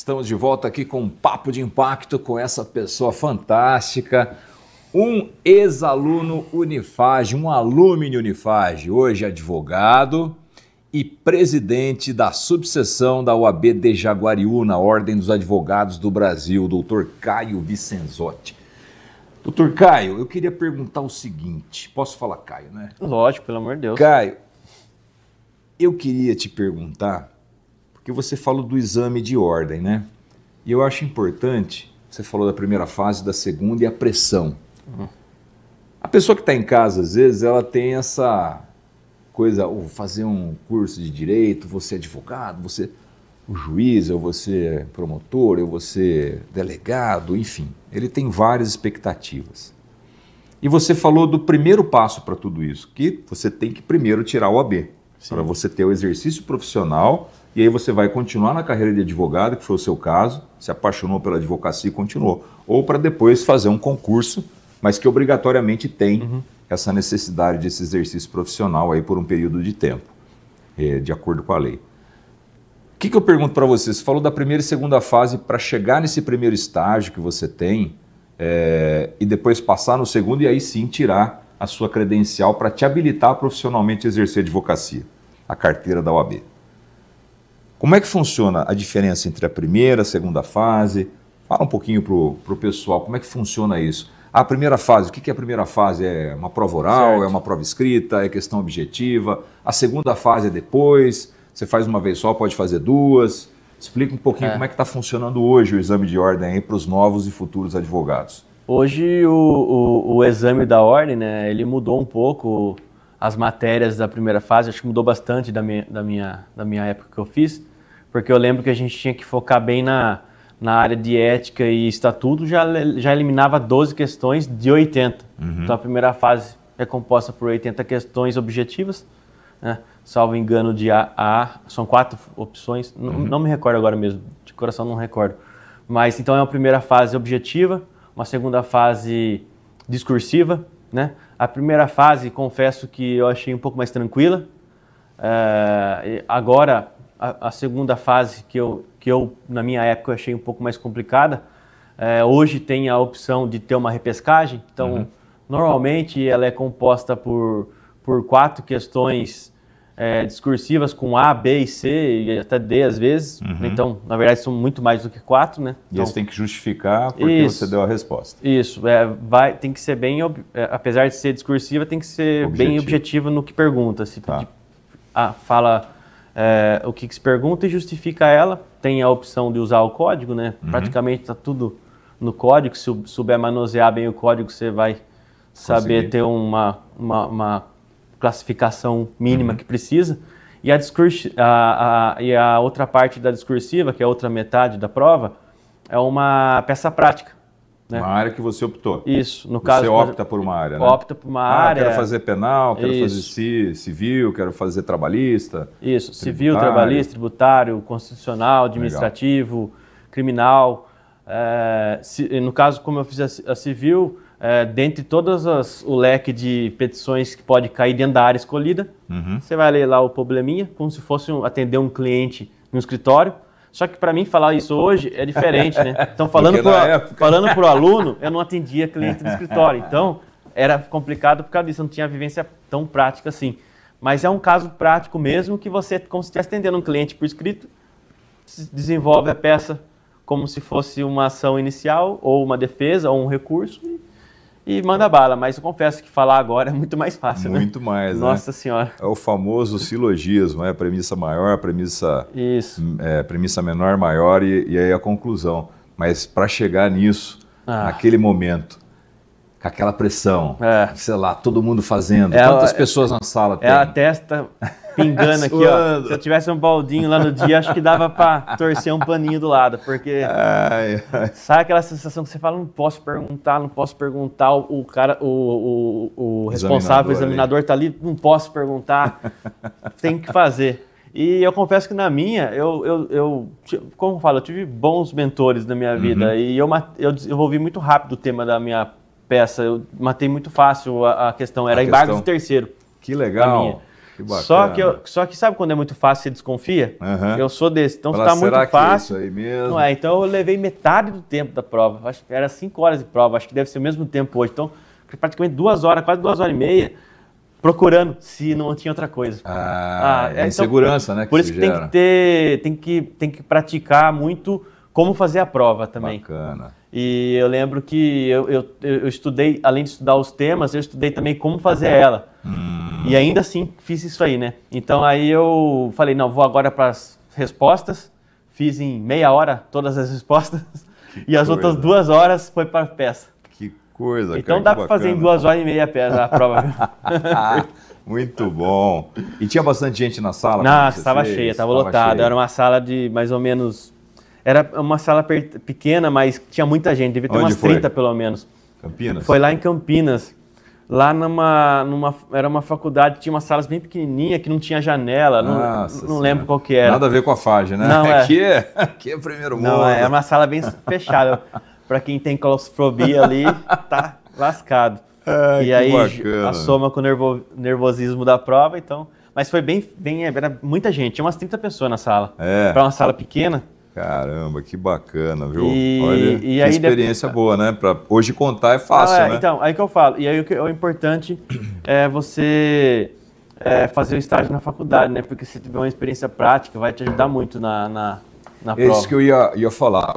Estamos de volta aqui com um papo de impacto com essa pessoa fantástica, um ex-aluno Unifage, um alumni Unifage, hoje advogado e presidente da subseção da OAB de Jaguariúna, Ordem dos Advogados do Brasil, Dr. Caio Vicenzotti. Dr. Caio, eu queria perguntar o seguinte, posso falar Caio, né? Lógico, pelo amor de Deus. Caio, eu queria te perguntar, porque você falou do exame de ordem, né? E eu acho importante, você falou da primeira fase, da segunda e a pressão. A pessoa que está em casa, às vezes, ela tem essa coisa, ou fazer um curso de direito, você é advogado, você o juiz, ou você promotor, ou você delegado, enfim. Ele tem várias expectativas. E você falou do primeiro passo para tudo isso, que você tem que primeiro tirar o OAB, para você ter o exercício profissional, e aí você vai continuar na carreira de advogado, que foi o seu caso, se apaixonou pela advocacia e continuou. Ou para depois fazer um concurso, mas que obrigatoriamente tem essa necessidade desse exercício profissional aí por um período de tempo, de acordo com a lei. O que eu pergunto para você? Você falou da primeira e segunda fase para chegar nesse primeiro estágio que você tem e depois passar no segundo e aí sim tirar a sua credencial para te habilitar profissionalmente a exercer advocacia, a carteira da OAB. Como é que funciona a diferença entre a primeira e a segunda fase? Fala um pouquinho para o pessoal, como é que funciona isso? A primeira fase, o que é a primeira fase? É uma prova oral, certo. É uma prova escrita, é questão objetiva? A segunda fase é depois? Você faz uma vez só, pode fazer duas? Explica um pouquinho como é que está funcionando hoje o exame de ordem aí para os novos e futuros advogados. Hoje o exame da ordem, né, ele mudou um pouco as matérias da primeira fase, acho que mudou bastante da minha época que eu fiz, porque eu lembro que a gente tinha que focar bem na área de ética e estatuto, já eliminava 12 questões de 80. Então a primeira fase é composta por 80 questões objetivas, né? Salvo engano de A, são 4 opções, não me recordo agora mesmo, de coração não recordo. Mas então é uma primeira fase objetiva, uma segunda fase discursiva, né? A primeira fase, confesso que eu achei um pouco mais tranquila. Agora, a segunda fase que eu, na minha época, eu achei um pouco mais complicada. Hoje tem a opção de ter uma repescagem. Então, normalmente, ela é composta por 4 questões discursivas com A, B e C, e até D às vezes. Então, na verdade, são muito mais do que 4, né? E então, você tem que justificar porque você deu a resposta. Isso, tem que ser bem, apesar de ser discursiva, tem que ser bem objetiva no que pergunta. Se fala o que se pergunta e justifica ela. Tem a opção de usar o código, né? Praticamente está tudo no código. Se souber manusear bem o código, você vai saber ter uma classificação mínima que precisa. E a outra parte da discursiva, que é a outra metade da prova, é uma peça prática. Né? Uma área que você optou. Isso, no caso... Você opta por uma área, né? Opta por uma área... quero fazer penal, quero fazer civil, quero fazer trabalhista. Isso, civil, trabalhista, tributário, constitucional, administrativo, criminal. No caso, como eu fiz a civil... dentre todas o leque de petições que pode cair dentro da área escolhida, você vai ler lá o probleminha, como se fosse atender um cliente no escritório. Só que para mim falar isso hoje é diferente, né? Então falando para o aluno, eu não atendia cliente no escritório. Então era complicado por causa disso, eu não tinha vivência tão prática assim. Mas é um caso prático mesmo que você, como se estivesse atendendo um cliente por escrito, desenvolve a peça como se fosse uma ação inicial, ou uma defesa, ou um recurso, e manda bala, mas eu confesso que falar agora é muito mais fácil, muito mais, Nossa Senhora. É o famoso silogismo, a premissa maior, a premissa, premissa menor, maior e aí a conclusão. Mas para chegar nisso, naquele momento, com aquela pressão, sei lá, todo mundo fazendo, quantas pessoas na sala tem? A testa pingando aqui, ó. Se eu tivesse um baldinho lá no dia, acho que dava para torcer um paninho do lado, porque sabe aquela sensação que você fala, não posso perguntar, o cara, o responsável, o examinador está ali, não posso perguntar, tem que fazer. E eu confesso que na minha, como eu falo, eu tive bons mentores na minha vida e eu desenvolvi muito rápido o tema da minha peça, eu matei muito fácil a questão, era embargos de terceiro. Que legal! Que bacana. Só que sabe quando é muito fácil, você desconfia? Eu sou desse. Então, se tá muito fácil... É isso aí mesmo? Não é, então eu levei metade do tempo da prova. Acho que era 5 horas de prova, acho que deve ser o mesmo tempo hoje. Então, praticamente 2 horas, quase 2 horas e meia, procurando se não tinha outra coisa. É insegurança, né? Por isso que tem que praticar muito como fazer a prova também. Bacana. E eu lembro que eu estudei, além de estudar os temas, eu estudei também como fazer ela. E ainda assim fiz isso aí, né? Então aí eu falei, não, vou agora para as respostas. Fiz em meia hora todas as respostas. E as outras 2 horas foi para a peça. Que coisa, então dá para fazer em 2 horas e meia a prova. Muito bom. E tinha bastante gente na sala? Não, estava cheia, estava lotado. Era uma sala de mais ou menos... Era uma sala pequena, mas tinha muita gente. Devia ter umas 30 pelo menos. Campinas? Foi lá em Campinas. Lá era uma faculdade, tinha umas salas bem pequenininhas que não tinha janela. Não lembro qual que era. Nada a ver com a FAG, né? Não, aqui é primeiro mundo. Não, é uma sala bem fechada. Para quem tem claustrofobia ali, tá lascado. E aí bacana. assoma com o nervosismo da prova, então... Mas foi era muita gente, tinha umas 30 pessoas na sala. Para uma sala pequena. Caramba, que bacana, viu? Olha, que experiência boa, né? Para hoje contar é fácil, né? Então, aí que eu falo. E aí o importante é você fazer o estágio na faculdade, né? Porque se tiver uma experiência prática, vai te ajudar muito na prova. É isso que eu ia falar.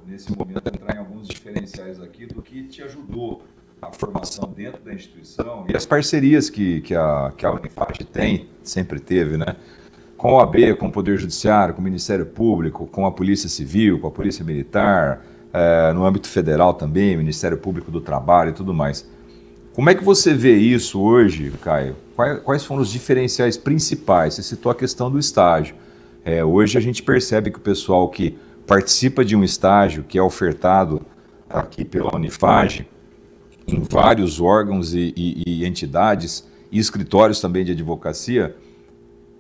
Nesse momento, entrar em alguns diferenciais aqui do que te ajudou a formação dentro da instituição e as parcerias que a Unifage sempre teve, né? Com a OAB, com o Poder Judiciário, com o Ministério Público, com a Polícia Civil, com a Polícia Militar, no âmbito federal também, Ministério Público do Trabalho e tudo mais. Como é que você vê isso hoje, Caio? Quais foram os diferenciais principais? Você citou a questão do estágio. Hoje a gente percebe que o pessoal que participa de um estágio que é ofertado aqui pela Unifage, em vários órgãos e entidades, e escritórios também de advocacia,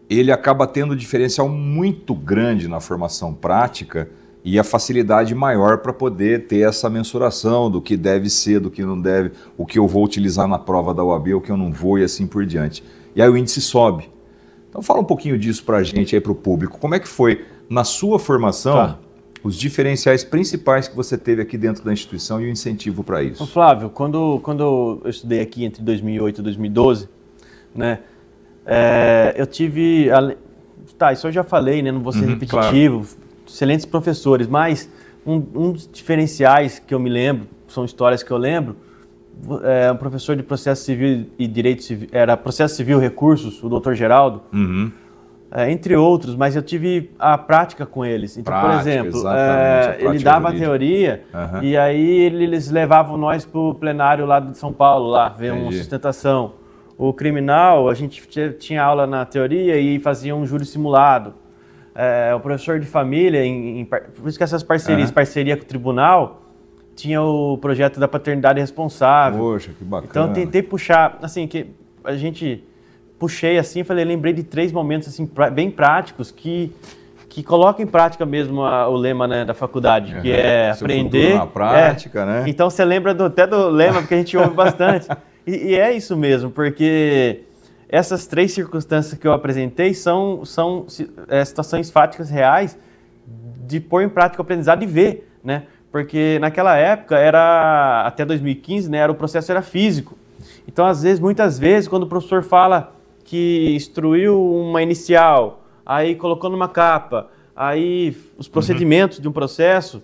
ele acaba tendo um diferencial muito grande na formação prática e a facilidade maior para poder ter essa mensuração do que deve ser, do que não deve, o que eu vou utilizar na prova da OAB, o que eu não vou e assim por diante. E aí o índice sobe. Então fala um pouquinho disso para a gente aí, para o público. Como é que foi, na sua formação, os diferenciais principais que você teve aqui dentro da instituição e o incentivo para isso? Flávio, quando eu estudei aqui entre 2008 e 2012, né? Eu tive... isso eu já falei, né? Não vou ser repetitivo. Claro. Excelentes professores, mas um dos diferenciais que eu me lembro, são histórias que eu lembro, um professor de processo civil e direito civil, era processo civil recursos, o Dr. Geraldo, entre outros, mas eu tive a prática com eles. Então, por exemplo, ele dava a teoria e aí eles levavam nós para o plenário lá de São Paulo, lá, ver uma sustentação. O criminal, a gente tinha aula na teoria e fazia um júri simulado. O professor de família, por isso que essas parcerias, parceria com o tribunal, tinha o projeto da paternidade responsável. Poxa, que bacana. Então, eu tentei puxar, assim, que a gente... Puxei assim, lembrei de 3 momentos assim, bem práticos que colocam em prática mesmo o lema, né, da faculdade, que é aprender... na prática, né? Então, você lembra até do lema, porque a gente ouve bastante. E é isso mesmo, porque essas 3 circunstâncias que eu apresentei são situações fáticas reais de pôr em prática o aprendizado e ver, né? Porque naquela época, até 2015, né, o processo era físico. Então, muitas vezes, quando o professor fala que instruiu uma inicial, aí colocou numa capa, aí os procedimentos de um processo,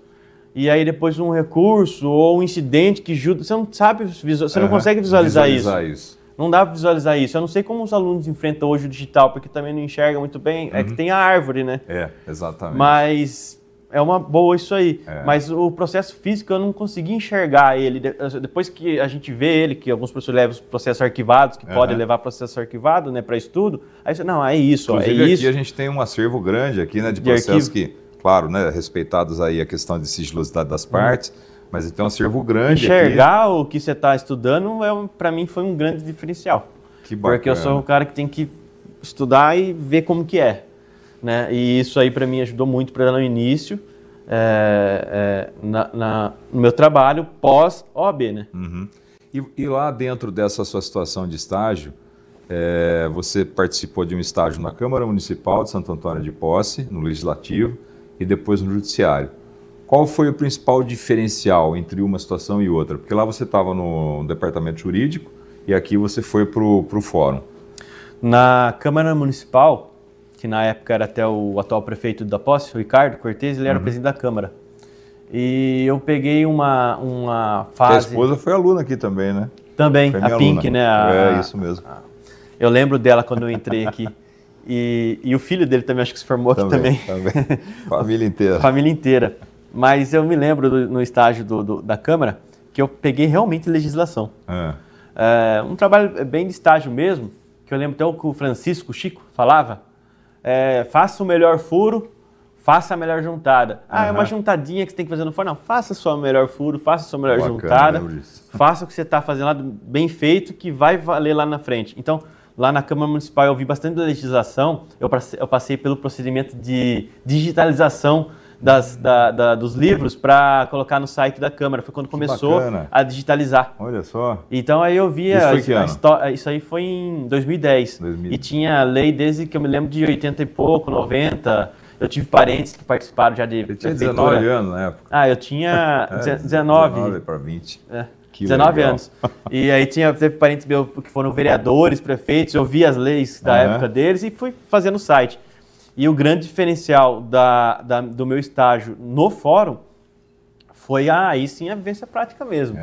e aí depois um recurso ou um incidente que ajuda, você não sabe, você não consegue visualizar isso. Não dá para visualizar isso. Eu não sei como os alunos enfrentam hoje o digital, porque também não enxergam muito bem. É que tem a árvore, né? Exatamente. Mas é uma boa isso aí. Mas o processo físico eu não consegui enxergar ele. Depois que a gente vê ele, que alguns professores levam os processos arquivados, que podem levar processo arquivado, né, para estudo, aí você, não, é isso. Inclusive, é aqui isso. A gente tem um acervo grande aqui, né, de processos que, claro, né, respeitados aí a questão de sigilosidade das partes, mas tem um acervo grande enxergar aqui. O que você está estudando, para mim, foi um grande diferencial. Que bacana. Porque eu sou um cara que tem que estudar e ver como que é. Né? E isso aí, para mim, ajudou muito para no início, no meu trabalho pós-OAB, né? E lá dentro dessa sua situação de estágio, Você participou de um estágio na Câmara Municipal de Santo Antônio de Posse, no Legislativo, e depois no Judiciário. Qual foi o principal diferencial entre uma situação e outra? Porque lá você estava no departamento jurídico e aqui você foi para o fórum. Na Câmara Municipal, que na época era até o atual prefeito da Posse, o Ricardo Cortez, ele era o presidente da Câmara. E eu peguei uma fase... A esposa foi aluna aqui também, né? Também, a Pink, né? Isso mesmo. Eu lembro dela quando eu entrei aqui. E o filho dele também, acho que se formou aqui também. Família inteira. Família inteira. Mas eu me lembro no estágio da Câmara que eu peguei realmente legislação. Um trabalho bem de estágio mesmo, que eu lembro até o que o Francisco Chico falava, faça o melhor furo, faça a melhor juntada. É uma juntadinha que você tem que fazer no furo. Não, faça o seu melhor furo, faça a sua melhor juntada, faça o que você está fazendo lá bem feito, que vai valer lá na frente. Então, lá na Câmara Municipal eu vi bastante legislação, eu passei pelo procedimento de digitalização dos livros para colocar no site da Câmara. Foi quando começou a digitalizar. Olha só. Então aí eu via... Isso foi que ano? Isso aí foi em 2010. E tinha lei desde que eu me lembro de 80 e pouco, 90. Eu tive parentes que participaram já de... Você tinha 19 anos na época? Eu tinha 19. 19 para 20. 19 anos. E aí teve parentes meus que foram vereadores, prefeitos, eu vi as leis da época deles e fui fazendo o site. E o grande diferencial do meu estágio no fórum foi aí sim a vivência prática mesmo.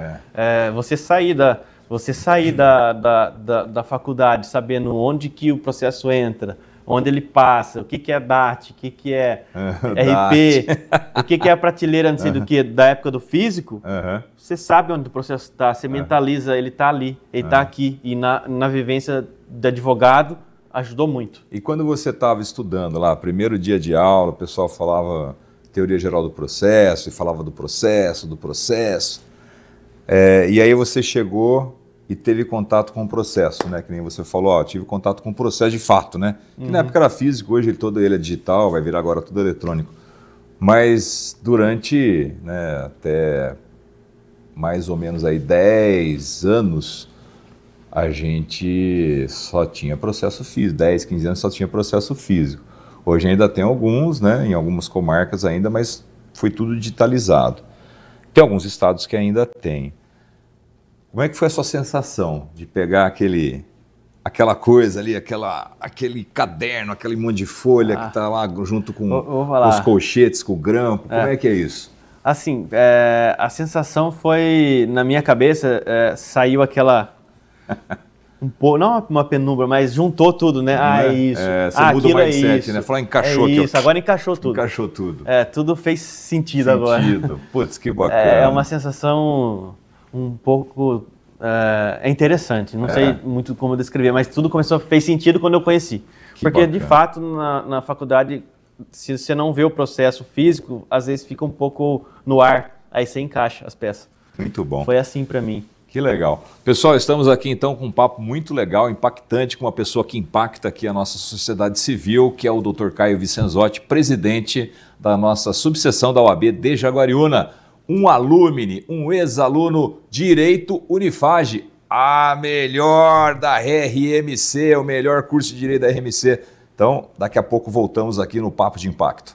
Você sair da faculdade sabendo onde que o processo entra, onde ele passa, o que é DAT, o que é RP, o que é a prateleira, não sei do que, da época do físico, você sabe onde o processo está, você mentaliza, ele está ali, ele está aqui. E na vivência de advogado, ajudou muito. E quando você estava estudando lá, primeiro dia de aula, o pessoal falava teoria geral do processo, e falava do processo, e aí você chegou e teve contato com o processo, né? Que nem você falou, tive contato com o processo de fato, né? Que na época era físico, hoje todo ele é digital, vai virar agora tudo eletrônico. Mas durante, né, até mais ou menos aí 10 anos, a gente só tinha processo físico, 10, 15 anos só tinha processo físico. Hoje ainda tem alguns, né, em algumas comarcas ainda, mas foi tudo digitalizado. Tem alguns estados que ainda tem. Como é que foi a sua sensação de pegar aquela coisa ali, aquele caderno, aquele monte de folha que está lá junto com os colchetes, com o grampo? Como é que é isso? Assim, a sensação foi, na minha cabeça, saiu aquela... não uma penumbra, mas juntou tudo, né? Isso. Você muda o mindset, né? Falar encaixou aqui. Isso, agora encaixou tudo. Encaixou tudo. Tudo fez sentido agora. Putz, que bacana. É uma sensação um pouco... É interessante, não sei muito como descrever, mas tudo fez sentido quando eu conheci. Porque, de fato, na faculdade, se você não vê o processo físico, às vezes fica um pouco no ar, aí você encaixa as peças. Muito bom. Foi assim para mim. Que legal. Pessoal, estamos aqui então com um papo muito legal, impactante, com uma pessoa que impacta aqui a nossa sociedade civil, que é o Dr. Caio Vicenzotti, presidente da nossa subseção da OAB de Jaguariúna. Um alumni, um ex-aluno Direito Unifage, a melhor da RMC, o melhor curso de Direito da RMC. Então, daqui a pouco voltamos aqui no Papo de Impacto.